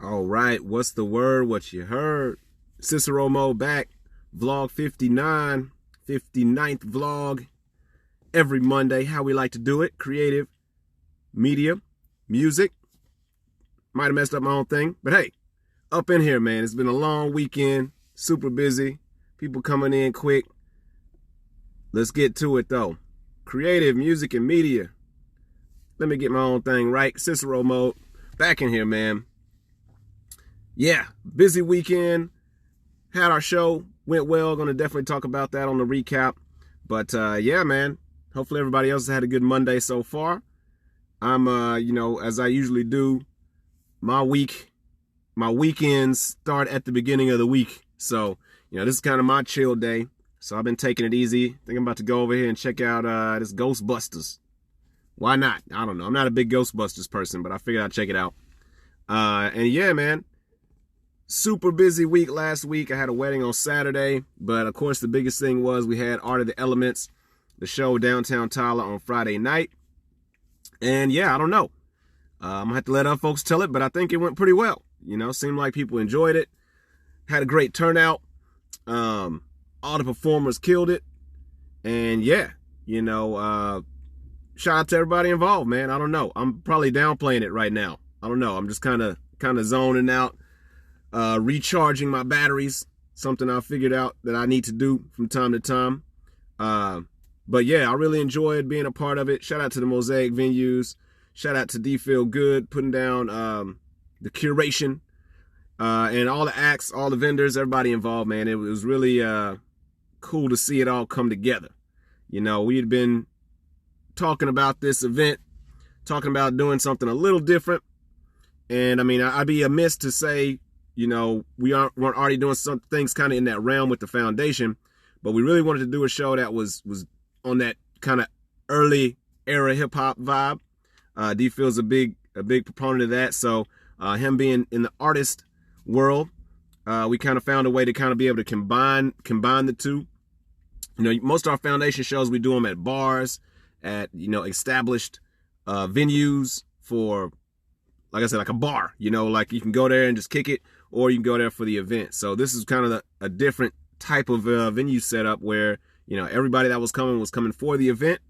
All right, what's the word? What you heard? Cicero Mo back. Vlog 59, 59th vlog. Every Monday, how we like to do it. Creative, media, music. Might have messed up my own thing, but hey, up in here, man. It's been a long weekend, super busy. People coming in quick. Let's get to it, though. Creative, music, and media. Let me get my own thing right. Cicero Mode. Back in here, man. Yeah, busy weekend. Had our show. Went well. Going to definitely talk about that on the recap. But, yeah, man. Hopefully everybody else has had a good Monday so far. I'm, as I usually do, my weekends start at the beginning of the week. So, this is kind of my chill day. So I've been taking it easy. I think I'm about to go over here and check out this Ghostbusters. Why not? I don't know. I'm not a big Ghostbusters person, but I figured I'd check it out. And yeah, man. Super busy week last week. I had a wedding on Saturday. But, of course, the biggest thing was we had Art of the Elements, the show downtown Tyler on Friday night. And, yeah, I don't know. I'm going to have to let other folks tell it, but I think it went pretty well. Seemed like people enjoyed it. Had a great turnout. All the performers killed it. And, yeah, shout out to everybody involved, man. I don't know. I'm probably downplaying it right now. I don't know. I'm just kind of zoning out, recharging my batteries. Something I figured out that I need to do from time to time. But yeah, I really enjoyed being a part of it. Shout out to the Mosaic venues. Shout out to D Feel Good putting down the curation and all the acts, all the vendors, everybody involved, man. It was really cool to see it all come together. We had been talking about this event, talking about doing something a little different. And I mean, I'd be amiss to say, we weren't already doing some things kind of in that realm with the foundation, but we really wanted to do a show that was on that kind of early era hip hop vibe. D Phil's a big proponent of that. So him being in the artist world, we kind of found a way to kind of be able to combine the two. Most of our foundation shows, we do them at bars, at, established venues for, like I said, like a bar, like you can go there and just kick it, or you can go there for the event. So this is kind of a different type of venue setup where, everybody that was coming for the event,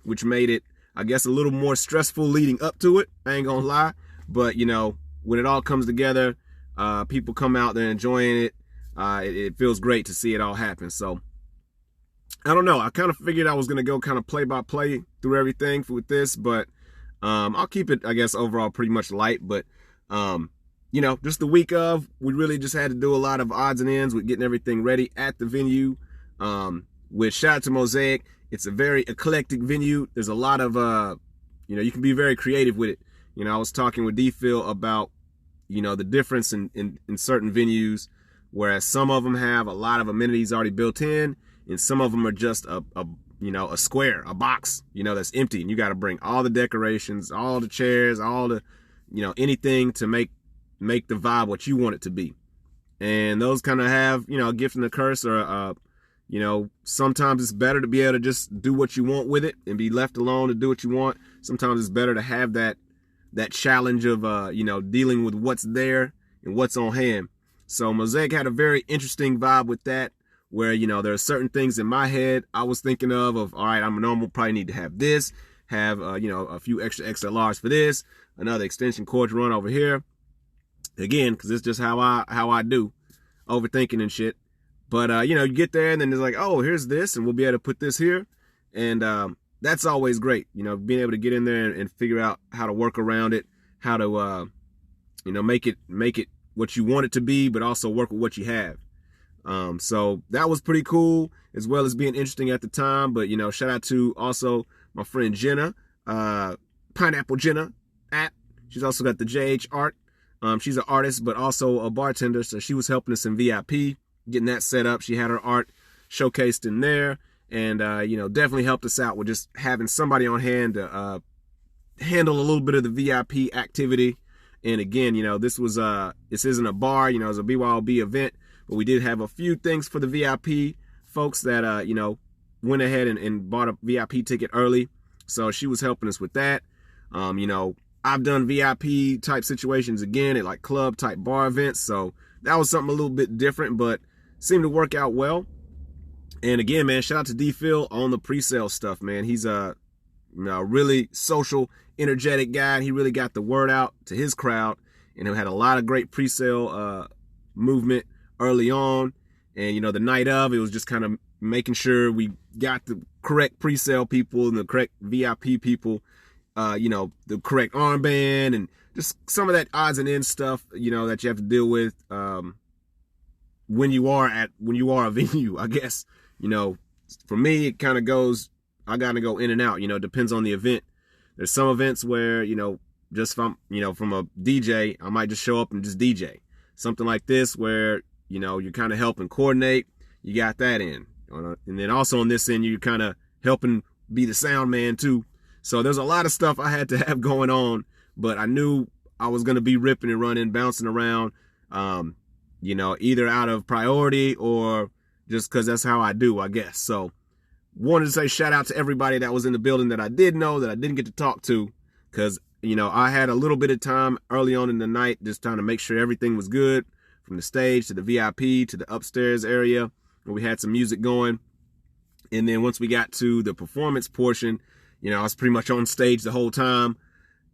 which made it, I guess, a little more stressful leading up to it. I ain't gonna lie. But, when it all comes together, people come out there enjoying it. It feels great to see it all happen. So, I don't know. I kind of figured I was going to go kind of play by play through everything with this, but I'll keep it, I guess, overall pretty much light. But, just the week of, we really just had to do a lot of odds and ends with getting everything ready at the venue. With shout out to Mosaic. It's a very eclectic venue. There's a lot of, you can be very creative with it. I was talking with D-Phil about, the difference in certain venues, whereas some of them have a lot of amenities already built in, and some of them are just a square, a box, that's empty, and you got to bring all the decorations, all the chairs, all the, anything to make the vibe what you want it to be. And those kind of have, a gift and a curse, or sometimes it's better to be able to just do what you want with it and be left alone to do what you want. Sometimes it's better to have that challenge of, dealing with what's there and what's on hand. So Mosaic had a very interesting vibe with that, where, there are certain things in my head I was thinking of, all right, I'm normal, probably need to have this, have, a few extra XLRs for this, another extension cord to run over here. Again, because it's just how I do, overthinking and shit. But, you get there and then it's like, oh, here's this, and we'll be able to put this here. And that's always great, being able to get in there and figure out how to work around it, how to, make it what you want it to be, but also work with what you have. So that was pretty cool, as well as being interesting at the time. But, shout out to also my friend Jenna, Pineapple Jenna app. She's also got the JH Art. She's an artist, but also a bartender. So she was helping us in VIP, getting that set up. She had her art showcased in there, and, definitely helped us out with just having somebody on hand to, handle a little bit of the VIP activity. And again, this isn't a bar, it's a BYOB event. But we did have a few things for the VIP folks that, went ahead and bought a VIP ticket early. So she was helping us with that. I've done VIP type situations again at like club type bar events. So that was something a little bit different, but seemed to work out well. And again, man, shout out to D Phil on the pre-sale stuff, man. He's a really social, energetic guy. He really got the word out to his crowd, and he had a lot of great pre-sale movement early on. And, the night of, it was just kind of making sure we got the correct pre-sale people and the correct VIP people, the correct armband and just some of that odds and ends stuff, that you have to deal with when you are a venue, I guess. For me, it kind of goes, I got to go in and out, depends on the event. There's some events where, just from a DJ, I might just show up and just DJ. Something like this where, you're kind of helping coordinate, you got that in. And then also on this end, you're kind of helping be the sound man too. So there's a lot of stuff I had to have going on, but I knew I was going to be ripping and running, bouncing around, either out of priority or just because that's how I do, I guess. So wanted to say shout out to everybody that was in the building that I did know that I didn't get to talk to, because, I had a little bit of time early on in the night just trying to make sure everything was good, from the stage to the VIP to the upstairs area where we had some music going. And then once we got to the performance portion, I was pretty much on stage the whole time,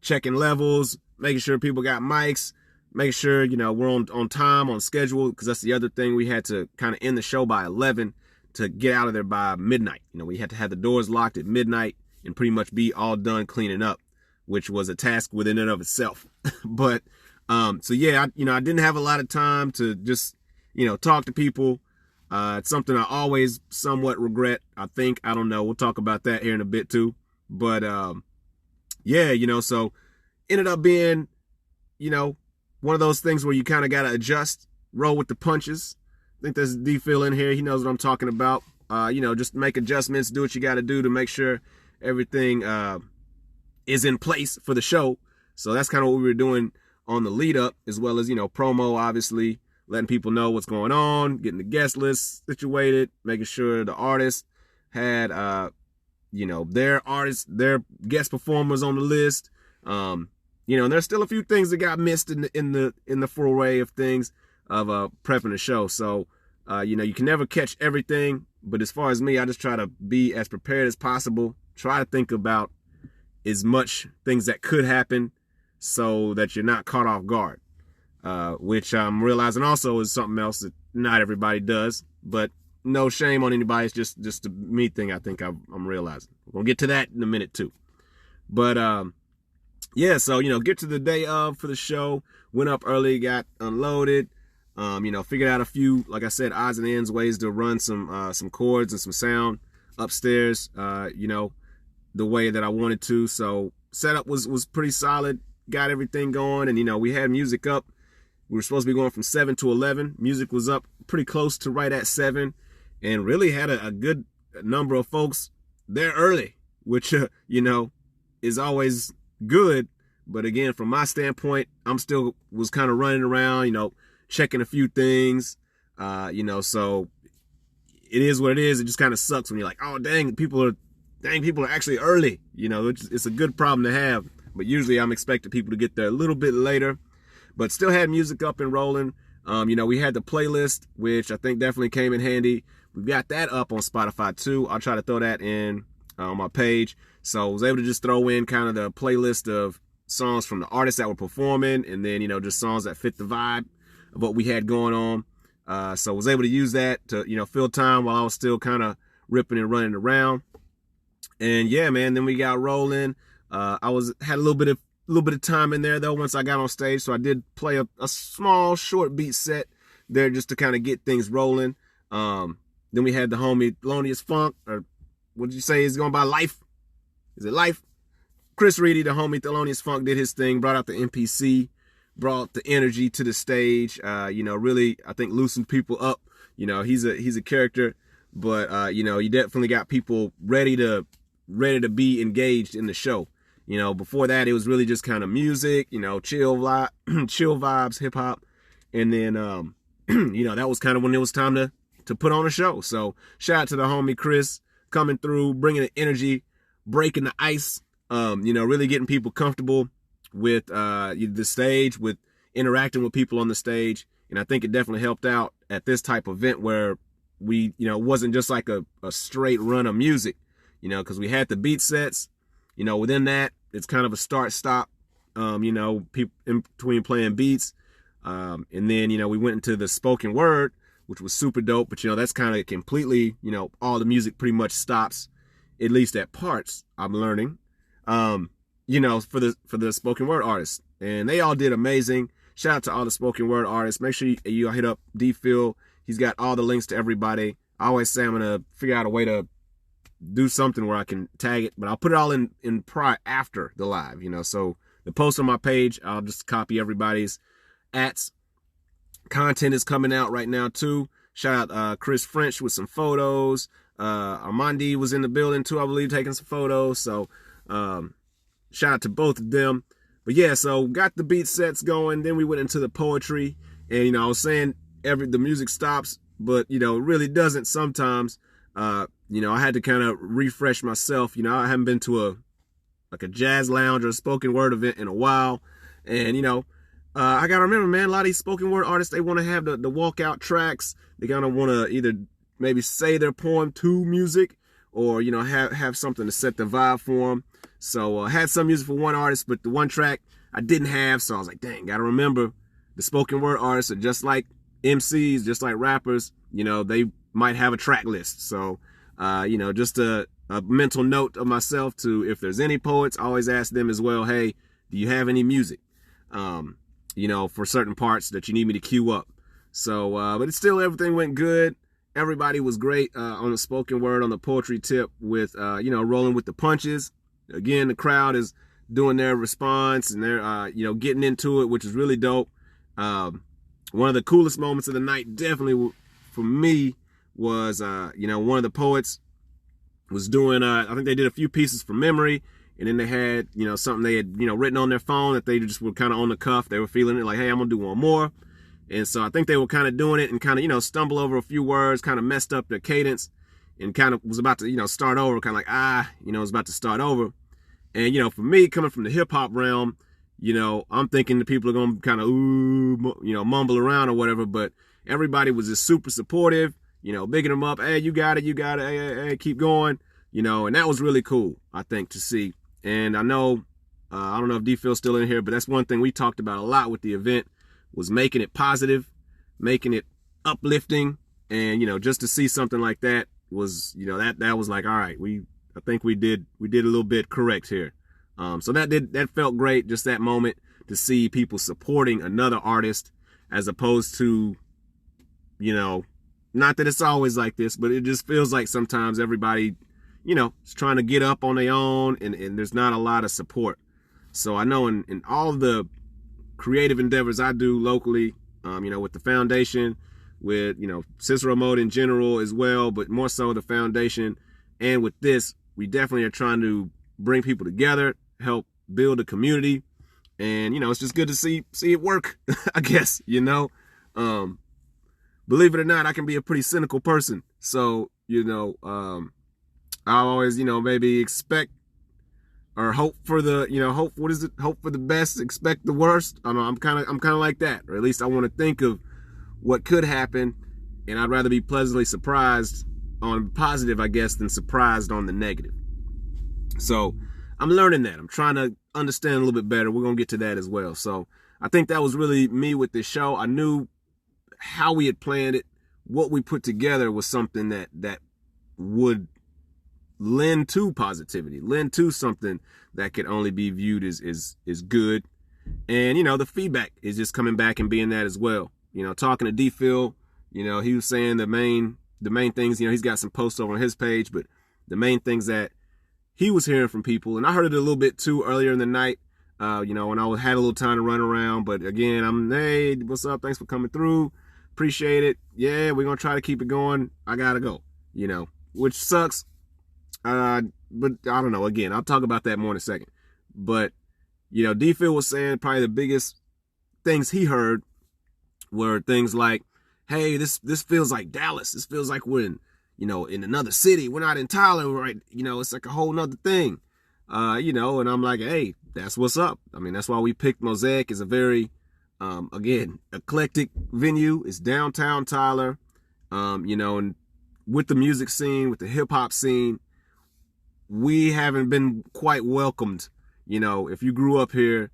checking levels, making sure people got mics, making sure, we're on time, on schedule, because that's the other thing. We had to kind of end the show by 11 to get out of there by midnight. We had to have the doors locked at midnight and pretty much be all done cleaning up, which was a task within and of itself. But, so yeah, I didn't have a lot of time to just, talk to people. It's something I always somewhat regret, I think. I don't know. We'll talk about that here in a bit too. But, yeah, so ended up being, one of those things where you kind of got to adjust, roll with the punches. I think there's D Phil in here. He knows what I'm talking about. Just make adjustments, do what you got to do to make sure everything is in place for the show. So that's kind of what we were doing on the lead up, as well as, promo, obviously, letting people know what's going on, getting the guest list situated, making sure the artists had, their guest performers on the list. And there's still a few things that got missed in the foray of things of prepping the show. So, you can never catch everything, but as far as me, I just try to be as prepared as possible. Try to think about as much things that could happen so that you're not caught off guard, which I'm realizing also is something else that not everybody does, but no shame on anybody. It's just a me thing. I think I'm realizing. We'll get to that in a minute too. But, yeah, so, get to the day of for the show, went up early, got unloaded, figured out a few, like I said, odds and ends, ways to run some chords and some sound upstairs, the way that I wanted to. So setup was pretty solid, got everything going. And, we had music up. We were supposed to be going from 7 to 11. Music was up pretty close to right at 7, and really had a good number of folks there early, which, is always good. But again, from my standpoint, I'm still was kind of running around, checking a few things, so it is what it is. It just kind of sucks when you're like, oh, dang, people are actually early. It's a good problem to have, but usually I'm expecting people to get there a little bit later, but still had music up and rolling. We had the playlist, which I think definitely came in handy. We've got that up on Spotify too. I'll try to throw that in on my page. So I was able to just throw in kind of the playlist of songs from the artists that were performing, and then, just songs that fit the vibe of what we had going on. So I was able to use that to, fill time while I was still kind of ripping and running around. And yeah, man, then we got rolling. Had a little bit of time in there though once I got on stage. So I did play a small short beat set there just to kind of get things rolling. Then we had the homie Thelonious Funk, or what did you say is going by Life? Is it Life? Chris Reedy, the homie Thelonious Funk, did his thing, brought out the MPC, brought the energy to the stage, really, I think, loosened people up. He's a character, but, you definitely got people ready to be engaged in the show. Before that, it was really just kind of music, chill vibes, hip hop. And then, that was kind of when it was time to put on a show. So shout out to the homie Chris coming through, bringing the energy, breaking the ice, really getting people comfortable with the stage, with interacting with people on the stage. And I think it definitely helped out at this type of event where we, it wasn't just like a straight run of music, because we had the beat sets. Within that, it's kind of a start-stop, people in between playing beats. And then, we went into the spoken word, which was super dope. But, that's kind of completely, all the music pretty much stops, at least at parts, I'm learning, for the spoken word artists. And they all did amazing. Shout out to all the spoken word artists. Make sure you hit up D-Phil. He's got all the links to everybody. I always say I'm going to figure out a way to do something where I can tag it, but I'll put it all in prior after the live, so the post on my page, I'll just copy everybody's ats. Content is coming out right now too. Shout out Chris French with some photos. Armandi was in the building too, I believe, taking some photos. So shout out to both of them. But yeah, so got the beat sets going. Then we went into the poetry, and I was saying the music stops, but it really doesn't sometimes. I had to kind of refresh myself. I haven't been to a jazz lounge or a spoken word event in a while. And, I got to remember, man, a lot of these spoken word artists, they want to have the walkout tracks. They kind of want to either maybe say their poem to music or, have something to set the vibe for them. So I had some music for one artist, but the one track I didn't have. So I was like, dang, got to remember the spoken word artists are just like MCs, just like rappers. They might have a track list. So, just a mental note of myself to, if there's any poets, I always ask them as well, hey, do you have any music, for certain parts that you need me to cue up? So, but it's still, everything went good. Everybody was great on the spoken word, on the poetry tip with, rolling with the punches. Again, the crowd is doing their response and they're, getting into it, which is really dope. One of the coolest moments of the night, definitely for me, was, one of the poets was doing, I think they did a few pieces from memory, and then they had, something they had, written on their phone that they just were kind of on the cuff. They were feeling it like, hey, I'm going to do one more. And so I think they were kind of doing it and kind of, stumble over a few words, kind of messed up their cadence and kind of was about to, start over, kind of like, was about to start over. And, for me, coming from the hip hop realm, I'm thinking the people are going to kind of, mumble around or whatever, but everybody was just super supportive, bigging them up. Hey, you got it. Hey, keep going, and that was really cool, I think, to see. And I know, I don't know if D-Phil's still in here, but that's one thing we talked about a lot with the event was making it positive, making it uplifting. And, just to see something like that was, that was like, all right, I think we did a little bit correct here. So that felt great, just that moment to see people supporting another artist as opposed to, not that it's always like this, but it just feels like sometimes everybody, is trying to get up on their own and there's not a lot of support. So I know in all the creative endeavors I do locally, with the foundation, with, Cicero Mode in general as well, but more so the foundation. And with this, we definitely are trying to bring people together, help build a community. And, it's just good to see it work, I guess, believe it or not, I can be a pretty cynical person. So, I always, maybe expect or hope for the, hope for the best, expect the worst. I don't know, I'm kind of like that, or at least I want to think of what could happen. And I'd rather be pleasantly surprised on positive, I guess, than surprised on the negative. So I'm learning that. I'm trying to understand a little bit better. We're going to get to that as well. So I think that was really me with this show. I knew how we had planned it. What we put together was something that would lend to positivity, lend to something that could only be viewed as good. And, the feedback is just coming back and being that as well. Talking to D-Phil, he was saying the main things, he's got some posts over on his page, but the main things that he was hearing from people, and I heard it a little bit too earlier in the night, when I had a little time to run around. But again, hey, what's up? Thanks for coming through. Appreciate it. Yeah, we're going to try to keep it going. I got to go, which sucks. But I don't know. Again, I'll talk about that more in a second. But, D-Phil was saying probably the biggest things he heard were things like, hey, this feels like Dallas. This feels like we're in, in another city. We're not in Tyler, right? It's like a whole nother thing. and I'm like, hey, that's what's up. I mean, that's why we picked Mosaic. It's a very, again, eclectic venue. It's downtown Tyler, and with the music scene, with the hip hop scene, we haven't been quite welcomed. If you grew up here,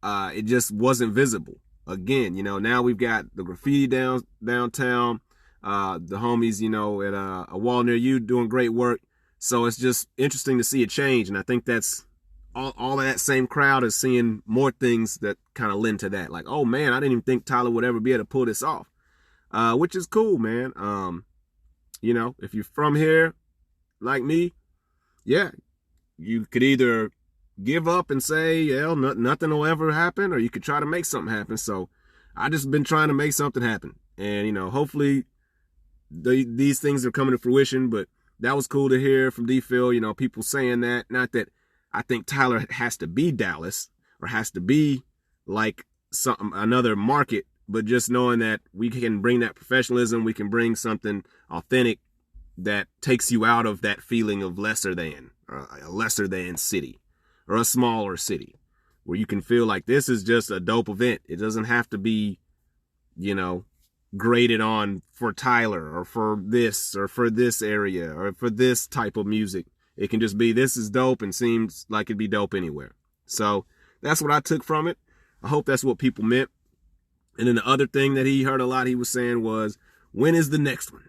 it just wasn't visible. Again, now we've got the graffiti downtown, the homies, at a wall near you doing great work. So it's just interesting to see a change. And I think that's all of that same crowd is seeing more things that kind of lend to that. Like, oh man, I didn't even think Tyler would ever be able to pull this off, which is cool, man. If you're from here like me, yeah, you could either give up and say, yeah, nothing will ever happen, or you could try to make something happen. So I just been trying to make something happen. And, hopefully these things are coming to fruition. But that was cool to hear from D-Phil, people saying that. Not that I think Tyler has to be Dallas or has to be like another market, but just knowing that we can bring that professionalism, we can bring something authentic that takes you out of that feeling of lesser than, or a lesser than city, or a smaller city, where you can feel like this is just a dope event. It doesn't have to be, graded on for Tyler or for this area or for this type of music. It can just be, this is dope and seems like it'd be dope anywhere. So that's what I took from it. I hope that's what people meant. And then the other thing that he heard a lot, he was saying was, when is the next one?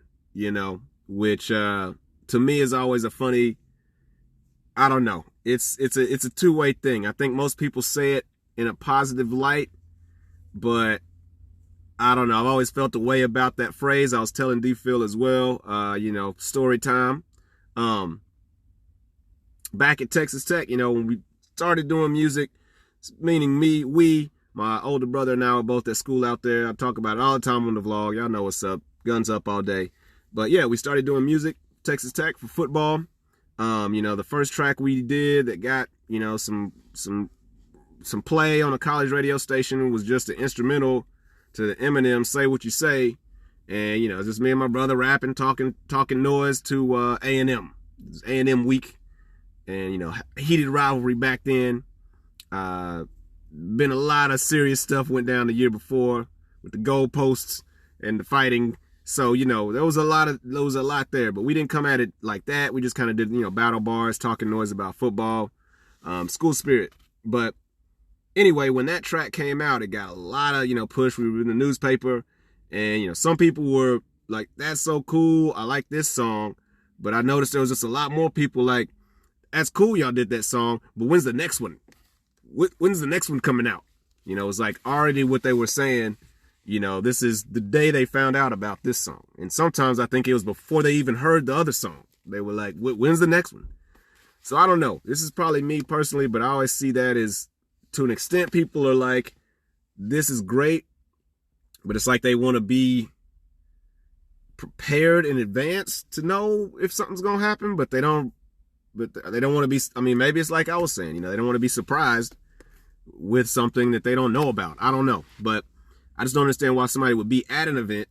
Which to me is always a funny, I don't know. It's a two-way thing. I think most people say it in a positive light, but I don't know. I've always felt a way about that phrase. I was telling D-Phil as well, story time. Back at Texas Tech, when we started doing music, meaning my older brother and I were both at school out there. I talk about it all the time on the vlog. Y'all know what's up. Guns up all day. But yeah, we started doing music, Texas Tech, for football. The first track we did that got, some play on a college radio station was just an instrumental to the Eminem Say What You Say. And, just me and my brother rapping, talking noise to A&M. It was A&M week. And, heated rivalry back then. Been a lot of serious stuff went down the year before with the goalposts and the fighting. So, there was a lot there, but we didn't come at it like that. We just kind of did, battle bars, talking noise about football, school spirit. But anyway, when that track came out, it got a lot of, push. We were in the newspaper, and, some people were like, that's so cool. I like this song. But I noticed there was just a lot more people like, that's cool y'all did that song, but when's the next one? When's the next one coming out? It's like already what they were saying, this is the day they found out about this song. And sometimes I think it was before they even heard the other song. They were like, when's the next one? So I don't know. This is probably me personally, but I always see that as, to an extent, people are like, this is great, but it's like they want to be prepared in advance to know if something's going to happen, but they don't want to be, maybe it's like I was saying, they don't want to be surprised with something that they don't know about. I don't know, but I just don't understand why somebody would be at an event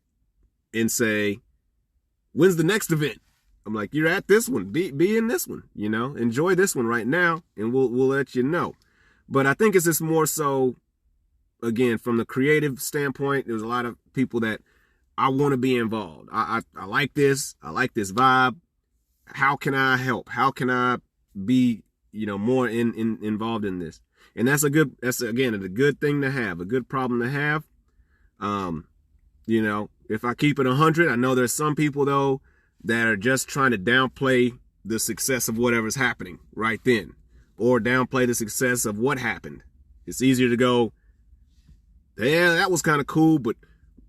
and say, when's the next event? I'm like, you're at this one, be in this one, enjoy this one right now, and we'll let you know. But I think it's just more so, again, from the creative standpoint, there's a lot of people that I want to be involved. I like this. I like this vibe. How can I help? How can I be, more involved in this? And that's a good thing to have, a good problem to have. If I keep it 100, I know there's some people though that are just trying to downplay the success of whatever's happening right then, or downplay the success of what happened. It's easier to go, yeah, that was kind of cool, but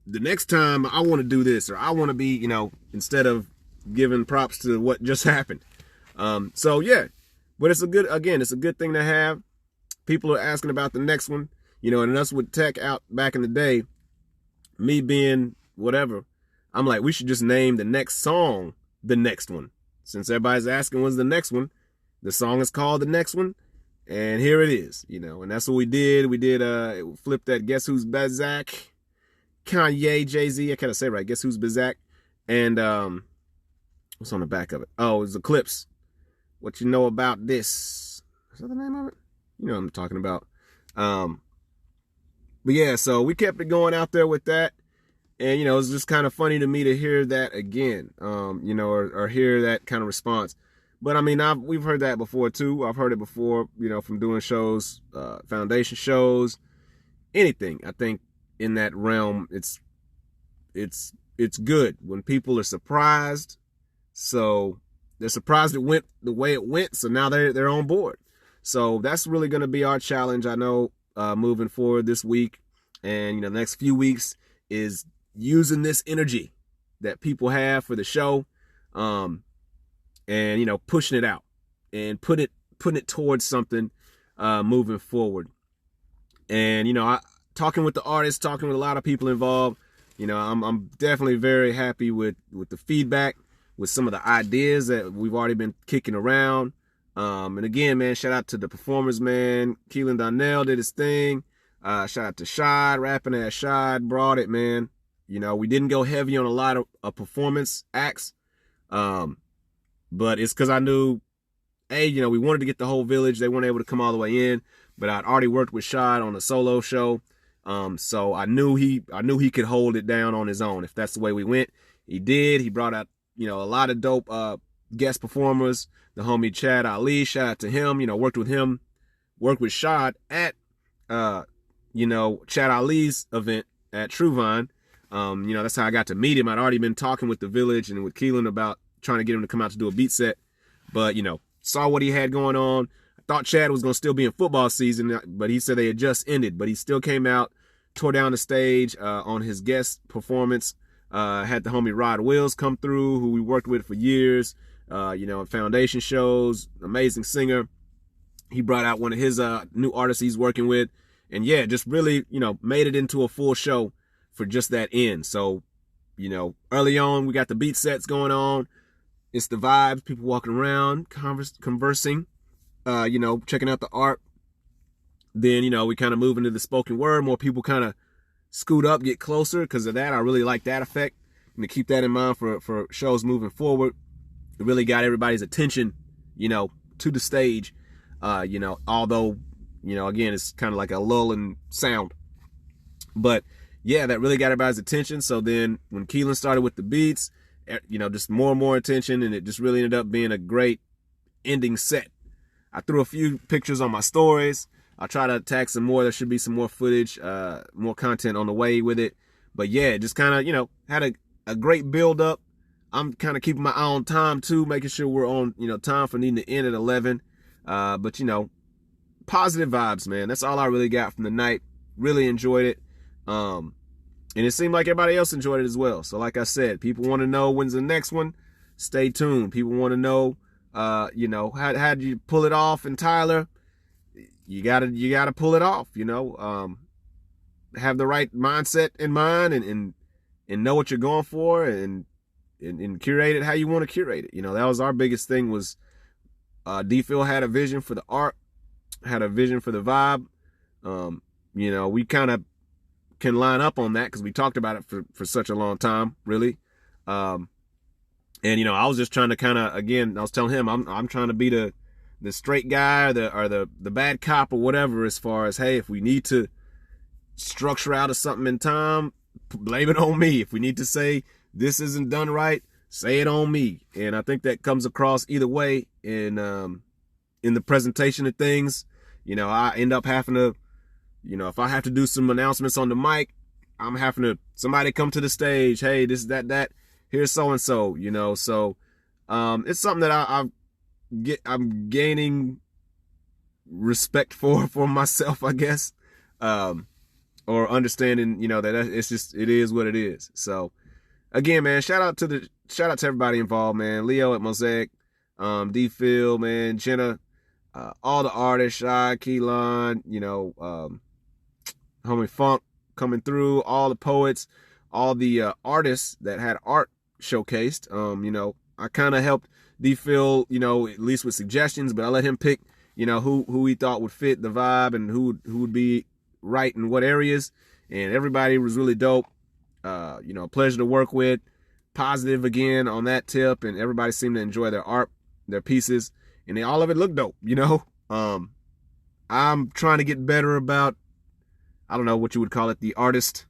the next time I want to do this, or I want to be, instead of giving props to what just happened. So yeah, but it's a good thing to have. People are asking about the next one, and us with tech out back in the day, me being whatever, I'm like, we should just name the next song the next one. Since everybody's asking when's the next one, the song is called The Next One, and here it is, and that's what we did. We did flip that Guess Who's Bazak, Kanye, Jay-Z, I can't say it right, Guess Who's Bazak, and what's on the back of it? Oh, it's Eclipse. What you know about this? Is that the name of it? You know what I'm talking about. But yeah, so we kept it going out there with that. And, you know, it's just kind of funny to me to hear that again, you know, or hear that kind of response. But I mean, we've heard that before too. I've heard it before, you know, from doing shows, foundation shows, anything. I think in that realm, it's good when people are surprised. So they're surprised it went the way it went. So now they're on board. So that's really going to be our challenge. I know, moving forward this week and, you know, the next few weeks is using this energy that people have for the show, and, you know, pushing it out and putting it towards something, moving forward. And, you know, talking with the artists, talking with a lot of people involved, you know, I'm definitely very happy with the feedback, with some of the ideas that we've already been kicking around. And again, man, shout out to the performers, man. Keelan Donnell did his thing. Shout out to Shad, rapping ass Shad, brought it, man. You know, we didn't go heavy on a lot of performance acts. But it's because I knew, you know, we wanted to get the whole village. They weren't able to come all the way in, but I'd already worked with Shad on a solo show. So I knew he could hold it down on his own. If that's the way we went, he did. He brought out, you know, a lot of dope, guest performers. The homie Chad Ali, shout out to him, you know, worked with Shad at, you know, Chad Ali's event at Truvine. You know, that's how I got to meet him. I'd already been talking with the village and with Keelan about trying to get him to come out to do a beat set. But, you know, saw what he had going on. I thought Chad was going to still be in football season, but he said they had just ended. But he still came out, tore down the stage on his guest performance. Had the homie Rod Wills come through, who we worked with for years, you know, in foundation shows, amazing singer. He brought out one of his new artists he's working with. And yeah, just really, you know, made it into a full show for just that end. So, you know, early on, we got the beat sets going on. It's the vibes, people walking around, conversing, you know, checking out the art. Then, you know, we kind of move into the spoken word. More people kind of scoot up, get closer. Because of that, I really like that effect. And to keep that in mind for shows moving forward. It really got everybody's attention, you know, to the stage. You know, although, you know, again, it's kind of like a lull in sound. But yeah, that really got everybody's attention. So then when Keelan started with the beats, you know, just more and more attention, and it just really ended up being a great ending set. I threw a few pictures on my stories. I'll try to tag some more. There should be some more footage, more content on the way with it. But yeah, just kind of, you know, had a great build up. I'm kind of keeping my eye on time too, making sure we're on, you know, time for needing to end at 11. But, you know, positive vibes, man. That's all I really got from the night. Really enjoyed it. And it seemed like everybody else enjoyed it as well. So like I said, people want to know when's the next one. Stay tuned. People want to know, you know, how did you pull it off in Tyler? You gotta pull it off, you know. Have the right mindset in mind and know what you're going for and curate it how you want to curate it. You know, that was our biggest thing was D-Phil had a vision for the art, had a vision for the vibe. You know, we kind of can line up on that because we talked about it for such a long time, really. And, you know, I was just trying to kind of, again, I was telling him, I'm trying to be the straight guy or the bad cop or whatever, as far as, hey, if we need to structure out of something in time, blame it on me. If we need to say this isn't done right, say it on me. And I think that comes across either way in the presentation of things. You know, I end up having to, you know, if I have to do some announcements on the mic, I'm having to, somebody come to the stage, hey, this, that, here's so-and-so, you know. So it's something that I'm gaining respect for myself, I guess. Or understanding, you know, that it's just, it is what it is. So again, man, shout out to everybody involved, man. Leo at Mosaic, D-Phil, man, Jenna, all the artists, Shy, Keelan, you know, homie Funk coming through, all the poets, all the artists that had art showcased. You know, I kind of helped D-Phil, you know, at least with suggestions, but I let him pick, you know, who he thought would fit the vibe and who would be right in what areas. And everybody was really dope. You know, a pleasure to work with. Positive again on that tip, and everybody seemed to enjoy their art, their pieces, and all of it looked dope, you know. I'm trying to get better about, I don't know what you would call it, the artist,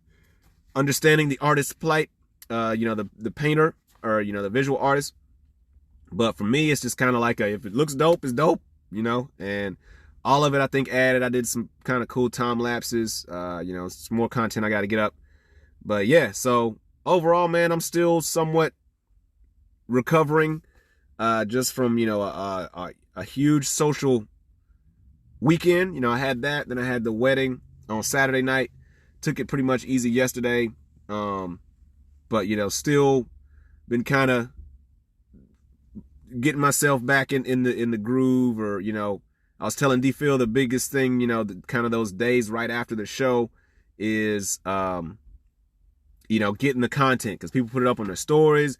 understanding the artist's plight, the painter, or, the visual artist. But for me, it's just kind of like if it looks dope, it's dope, and all of it, I think, added. I did some kind of cool time lapses, some more content I got to get up. But yeah, so overall, man, I'm still somewhat recovering, just from, a huge social weekend. I had that, then I had the wedding on Saturday night, took it pretty much easy yesterday. But, still been kind of getting myself back in the groove, or, I was telling D-Phil the biggest thing, kind of those days right after the show is, getting the content, because people put it up on their stories.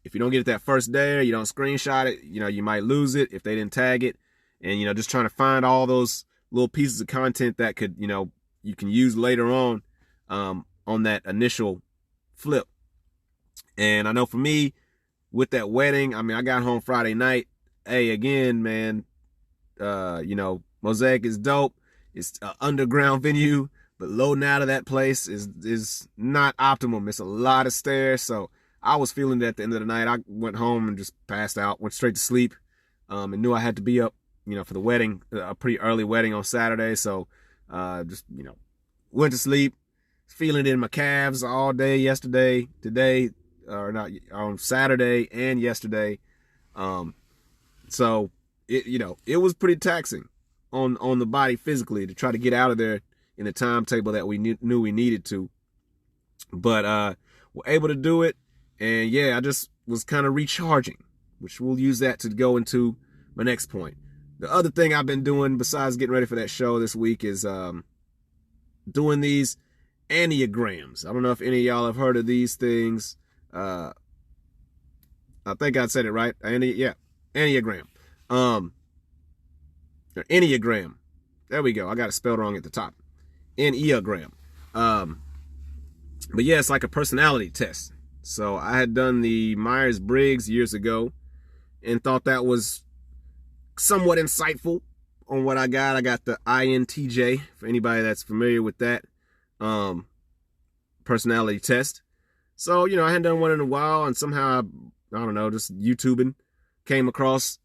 If you don't get it that first day, or you don't screenshot it, you might lose it if they didn't tag it. And, just trying to find all those little pieces of content that could, you can use later on that initial flip. And I know for me, with that wedding, I got home Friday night. Hey, again, man, Mosaic is dope. It's an underground venue, but loading out of that place is not optimum. It's a lot of stairs. So I was feeling it at the end of the night. I went home and just passed out, went straight to sleep, and knew I had to be up, for the wedding, a pretty early wedding on Saturday. So just, went to sleep, feeling it in my calves all day yesterday, today, or not, on Saturday and yesterday. So it was pretty taxing on the body physically to try to get out of there in the timetable that we knew we needed to. But we're able to do it. And yeah, I just was kind of recharging, which we'll use that to go into my next point. The other thing I've been doing besides getting ready for that show this week is doing these Enneagrams. I don't know if any of y'all have heard of these things. I think I said it right. Enneagram. Or Enneagram. There we go. I got it spelled wrong at the top. Enneagram. But yeah, it's like a personality test. So I had done the Myers-Briggs years ago and thought that was somewhat insightful on what I got. I got the INTJ, for anybody that's familiar with that personality test. So, I hadn't done one in a while, and somehow, I don't know, just YouTubing, came across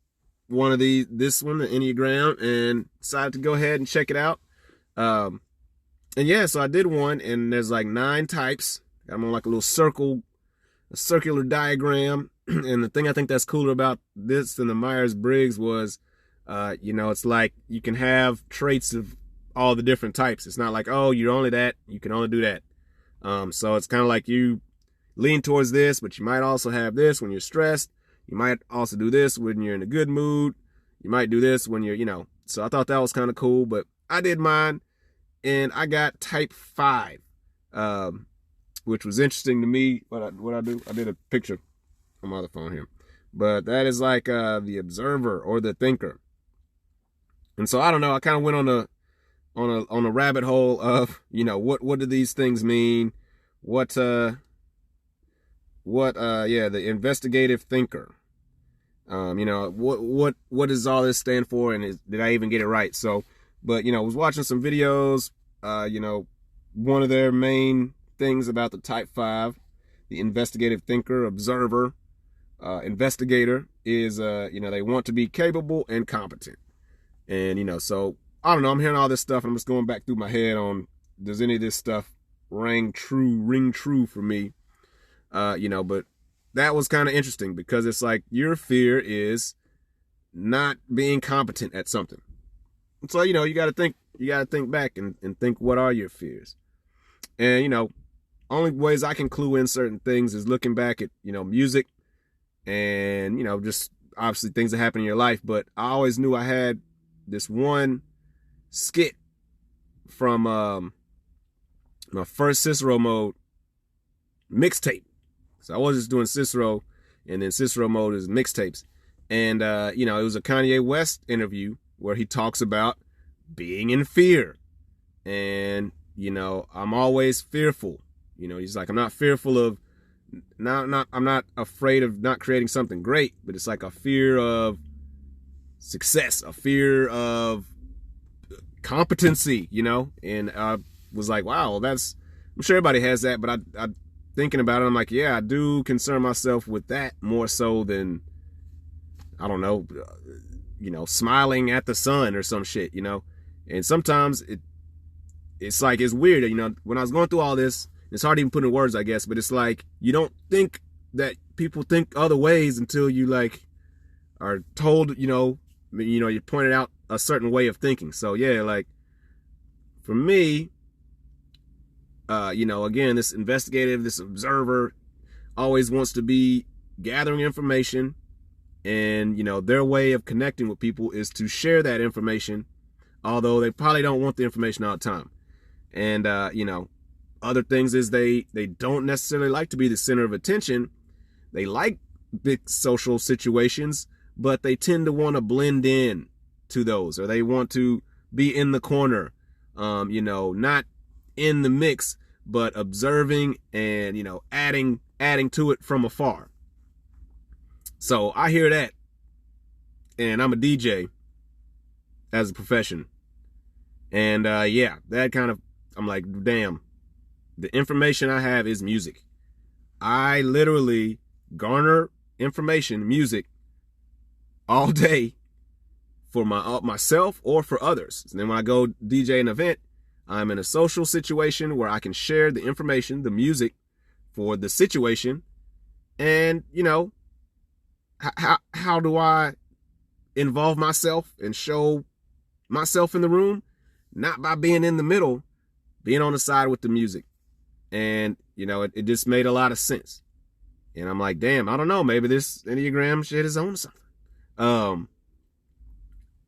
this one, the Enneagram, and decided to go ahead and check it out. And yeah, so I did one, and there's like 9 types. I'm on like a circular diagram. And the thing I think that's cooler about this than the Myers-Briggs was, it's like you can have traits of all the different types. It's not like, oh, you're only that, you can only do that. So it's kind of like you lean towards this, but you might also have this when you're stressed. You might also do this when you're in a good mood. You might do this when you're, so I thought that was kind of cool, but I did mine and I got type 5, which was interesting to me. What I do, I did a picture on my other phone here, but that is like, the observer or the thinker. And so I don't know, I kind of went on a rabbit hole of, what do these things mean? The investigative thinker. What does all this stand for, and did I even get it right? So, but I was watching some videos. One of their main things about the type 5, the investigative thinker, observer, investigator, is they want to be capable and competent. And so I don't know, I'm hearing all this stuff and I'm just going back through my head on, does any of this stuff ring true for me? But that was kind of interesting, because it's like your fear is not being competent at something. So, you got to think back and think, what are your fears? And, only ways I can clue in certain things is looking back at, music and, just obviously things that happen in your life. But I always knew I had this one skit from my first Cicero mode mixtape. So I was just doing Cicero, and then Cicero mode is mixtapes. And, it was a Kanye West interview where he talks about being in fear. And, I'm always fearful. He's like, I'm not fearful of, I'm not afraid of not creating something great, but it's like a fear of success, a fear of competency, you know? And I was like, wow, I'm sure everybody has that, but I thinking about it, I'm like, yeah, I do concern myself with that more so than, I don't know, smiling at the sun or some shit, And sometimes it's like, it's weird, when I was going through all this, it's hard to even put in words, I guess, but it's like, you don't think that people think other ways until you like are told, you pointed out a certain way of thinking. So yeah, like for me, again, this investigative, this observer always wants to be gathering information, and, their way of connecting with people is to share that information, although they probably don't want the information all the time. And, other things is they don't necessarily like to be the center of attention. They like big social situations, but they tend to want to blend in to those, or they want to be in the corner, not in the mix, but observing and, adding to it from afar. So I hear that, and I'm a DJ as a profession. And that kind of, I'm like, damn, the information I have is music. I literally garner information, music, all day for myself or for others. And then when I go DJ an event, I'm in a social situation where I can share the information, the music for the situation. And, how do I involve myself and show myself in the room? Not by being in the middle, being on the side with the music. And, it just made a lot of sense. And I'm like, damn, I don't know, maybe this Enneagram shit is on something.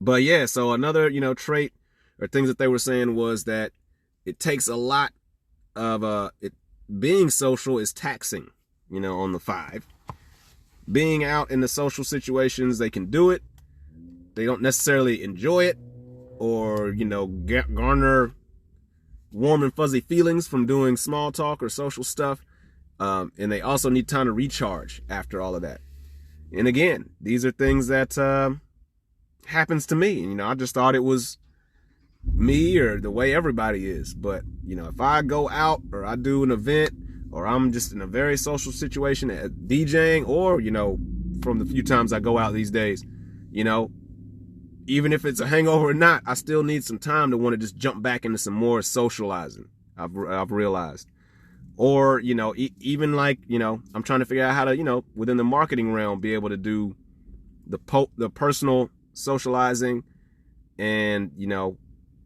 But yeah, so another, trait or things that they were saying was that it takes a lot of, being social is taxing, on the 5. Being out in the social situations, they can do it. They don't necessarily enjoy it or, garner warm and fuzzy feelings from doing small talk or social stuff. And they also need time to recharge after all of that. And again, these are things that happens to me. I just thought it was me or the way everybody is. But, if I go out or I do an event or I'm just in a very social situation at DJing or, from the few times I go out these days, even if it's a hangover or not, I still need some time to want to just jump back into some more socializing. I've realized. Or, even like, I'm trying to figure out how to, within the marketing realm, be able to do the personal socializing and,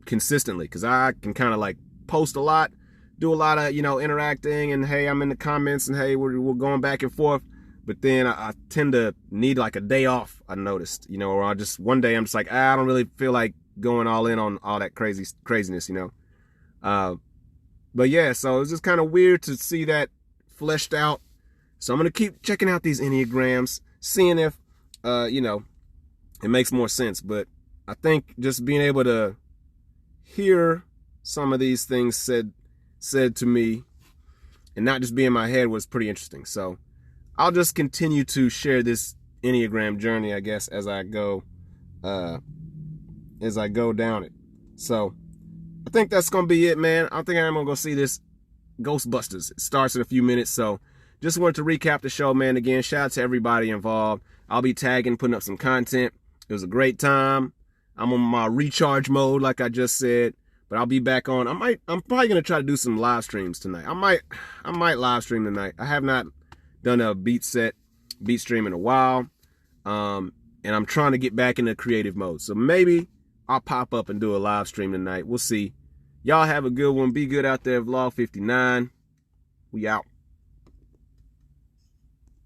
consistently. Because I can kind of like post a lot, do a lot of, interacting, and hey, I'm in the comments, and hey, we're going back and forth. But then I tend to need like a day off, I noticed, or one day I'm just like, I don't really feel like going all in on all that craziness, But yeah, so it's just kind of weird to see that fleshed out. So I'm going to keep checking out these Enneagrams, seeing if, it makes more sense. But I think just being able to hear some of these things said to me and not just be in my head was pretty interesting. So I'll just continue to share this Enneagram journey, I guess, as I go down it. So I think that's going to be it, man. I think I'm going to go see this Ghostbusters. It starts in a few minutes. So just wanted to recap the show, man. Again, shout out to everybody involved. I'll be tagging, putting up some content. It was a great time. I'm on my recharge mode, like I just said. But I'll be back on. I'm probably going to try to do some live streams tonight. I might live stream tonight. I have not done a beat stream in a while. And I'm trying to get back into creative mode. So maybe I'll pop up and do a live stream tonight. We'll see. Y'all have a good one. Be good out there. Vlog 59. We out.